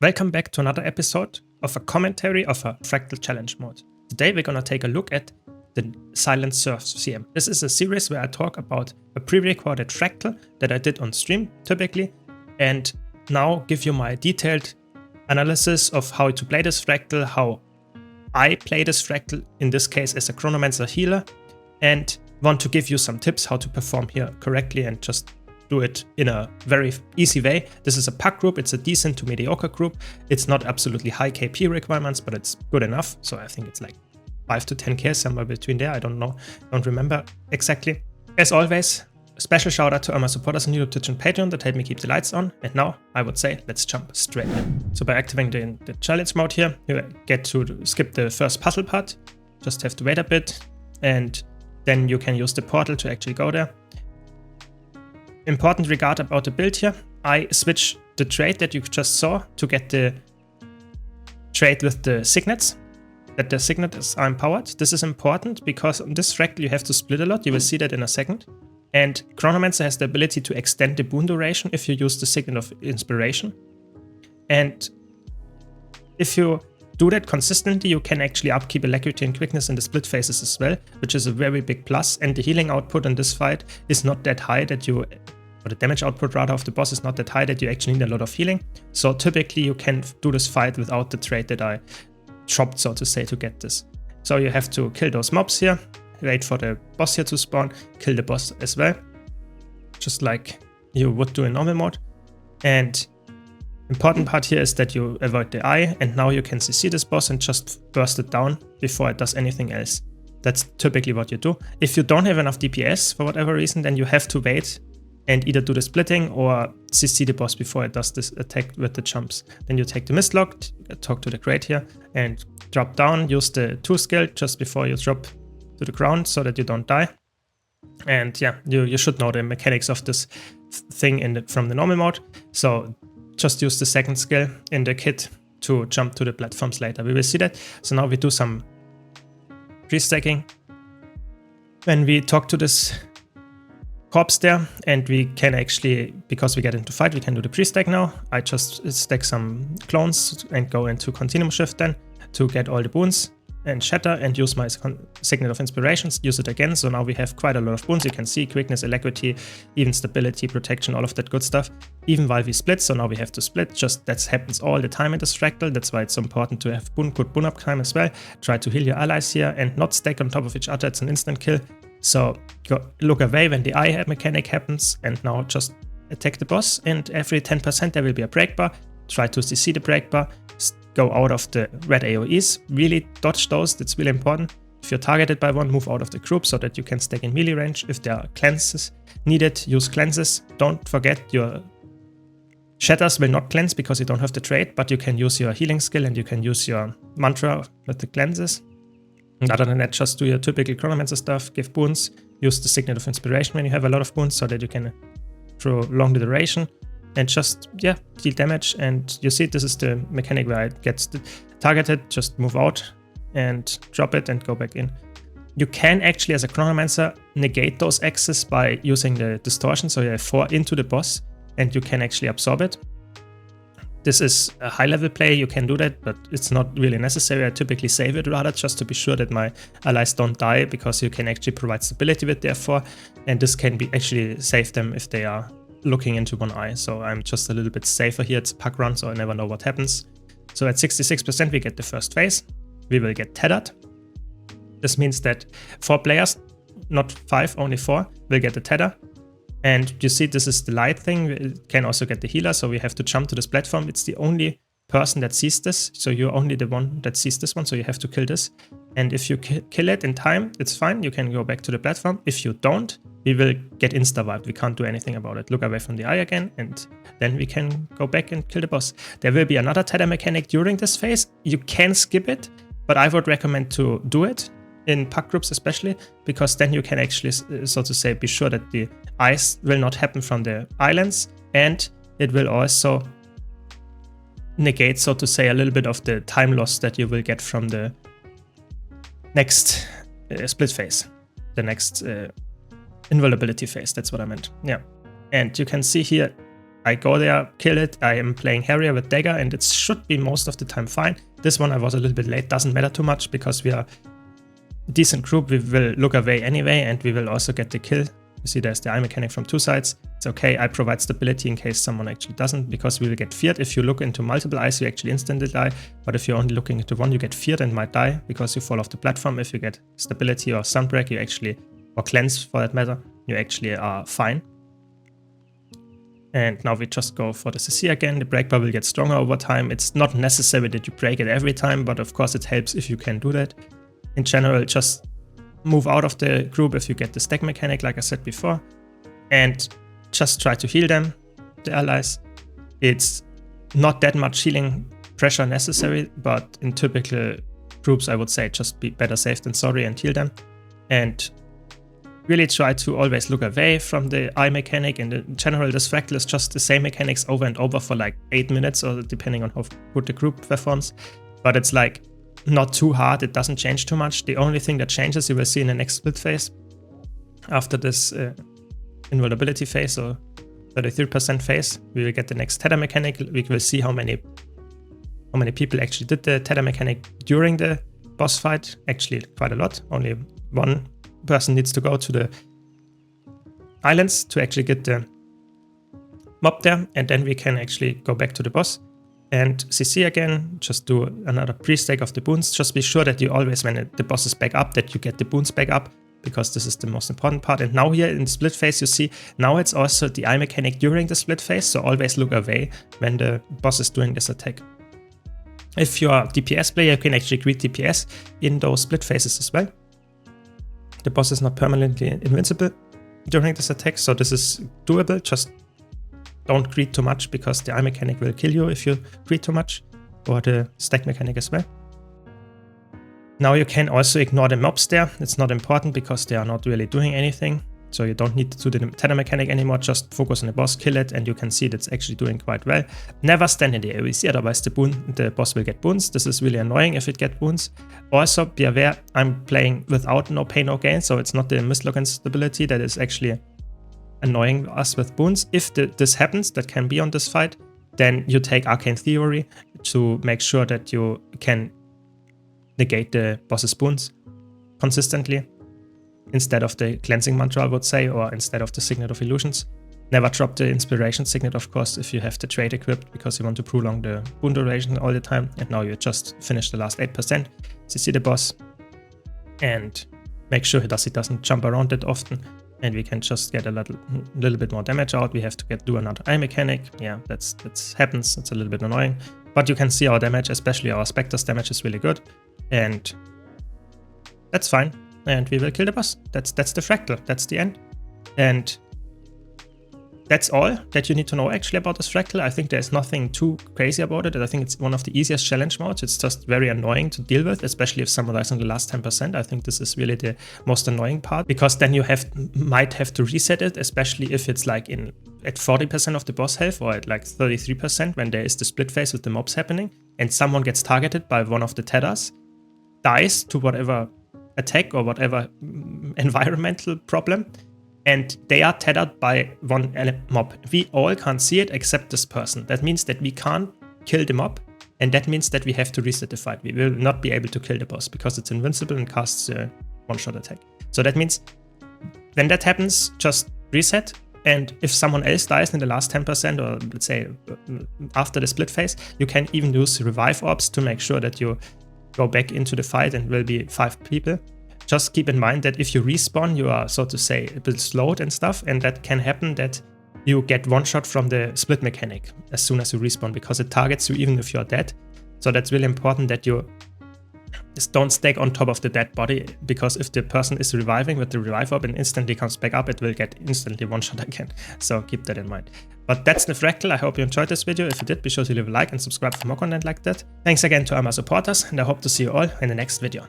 Welcome back to another episode of a commentary of a Fractal challenge mode. Today we're gonna take a look at the Silent Surf CM. This is a series where I talk about a pre-recorded Fractal that I did on stream typically, and now give you my detailed analysis of how to play this Fractal, how I play this Fractal, in this case as a chronomancer healer, and want to give you some tips how to perform here correctly and just do it in a very easy way. This is a pack group, it's a decent to mediocre group. It's not absolutely high KP requirements, but it's good enough. So I think it's like 5 to 10k, somewhere between there. I don't know, don't remember exactly. As always, a special shout out to all my supporters on YouTube, Twitch and Patreon that help me keep the lights on. And now I would say, let's jump straight in. So by activating the challenge mode here, you get to skip the first puzzle part. Just have to wait a bit, and then you can use the portal to actually go there. Important regard about the build here, I switch the trade that you just saw to get the trade with the signets, that the signets are empowered. This is important because on this Fractal you have to split a lot, you will see that in a second. And Chronomancer has the ability to extend the boon duration if you use the Signet of Inspiration. And if you do that consistently, you can actually upkeep alacrity and quickness in the split phases as well, which is a very big plus. And the healing output in this fight is not that high that you, or the damage output rather of the boss is not that high that you actually need a lot of healing. So typically you can do this fight without the trade that I chopped, so to say, to get this. So you have to kill those mobs here, wait for the boss here to spawn, kill the boss as well, just like you would do in normal mode. And important part here is that you avoid the eye, and now you can CC this boss and just burst it down before it does anything else. That's typically what you do. If you don't have enough DPS for whatever reason, then you have to wait and either do the splitting or CC the boss before it does this attack with the jumps. Then you take the Mistlock, talk to the crate here, and drop down, use the 2 skill just before you drop to the ground so that you don't die. And yeah, you should know the mechanics of this thing from the normal mode. So just use the second skill in the kit to jump to the platforms later. We will see that. So now we do some pre-stacking. When we talk to this corpse there, and we can actually, because we get into fight, we can do the pre-stack now. I just stack some clones and go into continuum shift then to get all the boons and shatter, and use my Signet of Inspirations, use it again. So now we have quite a lot of boons. You can see quickness, alacrity, even stability, protection, all of that good stuff, even while we split. So now we have to split. Just that happens all the time in this Fractal. That's why it's so important to have good boon up time as well. Try to heal your allies here and not stack on top of each other. It's an instant kill. So look away when the eye mechanic happens, and now just attack the boss. And every 10% there will be a break bar. Try to CC the break bar. Go out of the red AoEs, really dodge those, that's really important. If you're targeted by one, move out of the group so that you can stack in melee range. If there are cleanses needed, use cleanses. Don't forget your shatters will not cleanse because you don't have the trade, but you can use your healing skill and you can use your mantra with the cleanses. And other than that, just do your typical chronomancer stuff, give boons, use the Signet of Inspiration when you have a lot of boons so that you can prolong the duration. And just, yeah, deal damage. And you see, this is the mechanic where it gets targeted. Just move out and drop it and go back in. You can actually, as a chronomancer, negate those X's by using the distortion. So you have 4 into the boss and you can actually absorb it. This is a high level play, you can do that, but it's not really necessary. I typically save it rather just to be sure that my allies don't die, because you can actually provide stability with their 4. And this can be actually save them if they are looking into one eye. So I'm just a little bit safer here. It's a pack run, so I never know what happens. So at 66% we get the first phase. We will get tethered. This means that 4 players, not 5, only 4, will get the tether. And you see, this is the light thing. We can also get the healer, so we have to jump to this platform. It's the only person that sees this, so you're only the one that sees this one, so you have to kill this. And if you kill it in time, it's fine, you can go back to the platform. If you don't, we will get insta-wiped. We can't do anything about it. Look away from the eye again, and then we can go back and kill the boss. There will be another tether mechanic during this phase. You can skip it, but I would recommend to do it in pack groups especially, because then you can actually, so to say, be sure that the eyes will not happen from the islands, and it will also negate, so to say, a little bit of the time loss that you will get from the next split phase, the next invulnerability phase. That's what I meant. Yeah. And you can see here, I go there, kill it, I am playing Harrier with Dagger, and it should be most of the time fine. This one I was a little bit late, doesn't matter too much because we are a decent group, we will look away anyway, and we will also get the kill. You see there's the eye mechanic from 2 sides. It's okay, I provide stability in case someone actually doesn't, because we will get feared. If you look into multiple eyes, you actually instantly die, but if you're only looking into one, you get feared and might die because you fall off the platform. If you get stability or sunbreak, you actually, or cleanse for that matter, you actually are fine. And now we just go for the CC again. The break bar will get stronger over time. It's not necessary that you break it every time, but of course it helps if you can do that. In general, just move out of the group if you get the stack mechanic, like I said before, and just try to heal them, the allies. It's not that much healing pressure necessary, but in typical groups, I would say just be better safe than sorry and heal them. And really try to always look away from the eye mechanic. And in general, this Fractal is just the same mechanics over and over for like 8 minutes, or depending on how good the group performs. But it's like not too hard, it doesn't change too much. The only thing that changes, you will see in the next split phase, after this invulnerability phase or 33% phase, we will get the next tether mechanic. We will see how many people actually did the tether mechanic during the boss fight. Actually, quite a lot. Only one person needs to go to the islands to actually get the mob there, and then we can actually go back to the boss and CC again, just do another pre-stack of the boons. Just be sure that you always, when the boss is back up, that you get the boons back up, because this is the most important part. And now here in the split phase, you see, now it's also the eye mechanic during the split phase, so always look away when the boss is doing this attack. If you are a DPS player, you can actually greet DPS in those split phases as well. The boss is not permanently invincible during this attack, so this is doable. Just don't greet too much, because the eye mechanic will kill you if you greet too much, or the stack mechanic as well. Now you can also ignore the mobs there. It's not important because they are not really doing anything. So you don't need to do the tether mechanic anymore. Just focus on the boss, kill it, and you can see that's actually doing quite well. Never stand in the AOC, otherwise the boss will get boons. This is really annoying if it gets boons. Also, be aware, I'm playing without no pain, no gain, so it's not the mislook instability that is actually annoying us with boons. If this happens, that can be on this fight, then you take Arcane Theory to make sure that you can negate the boss's boons consistently, instead of the cleansing mantra, I would say, or instead of the Signet of Illusions. Never drop the inspiration signet, of course, if you have the trait equipped, because you want to prolong the boon duration all the time. And now you just finish the last 8%. CC the boss and make sure he doesn't jump around that often, and we can just get a little bit more damage out. We have to do another eye mechanic. Yeah, that happens. It's a little bit annoying, but you can see our damage, especially our Spectre's damage, is really good, and that's fine. And we will kill the boss. That's the Fractal. That's the end. And that's all that you need to know actually about this Fractal. I think there's nothing too crazy about it. I think it's one of the easiest challenge modes. It's just very annoying to deal with, especially if someone dies in the last 10%. I think this is really the most annoying part, because then you might have to reset it, especially if it's like at 40% of the boss health, or at like 33% when there is the split phase with the mobs happening, and someone gets targeted by one of the tethers, dies to whatever attack or whatever environmental problem, and they are tethered by one mob. We all can't see it except this person. That means that we can't kill the mob, and that means that we have to reset the fight. We will not be able to kill the boss because it's invincible and casts a one-shot attack. So that means when that happens, just reset, and if someone else dies in the last 10%, or let's say after the split phase, you can even use revive orbs to make sure that you go back into the fight and will be 5 people. Just keep in mind that if you respawn, you are, so to say, a bit slowed and stuff, and that can happen that you get one shot from the split mechanic as soon as you respawn, because it targets you even if you're dead. So that's really important that you just don't stack on top of the dead body, because if the person is reviving with the revive orb and instantly comes back up, it will get instantly one shot again. So keep that in mind. But that's the Fractal. I hope you enjoyed this video. If you did, be sure to leave a like and subscribe for more content like that. Thanks again to all my supporters, and I hope to see you all in the next video.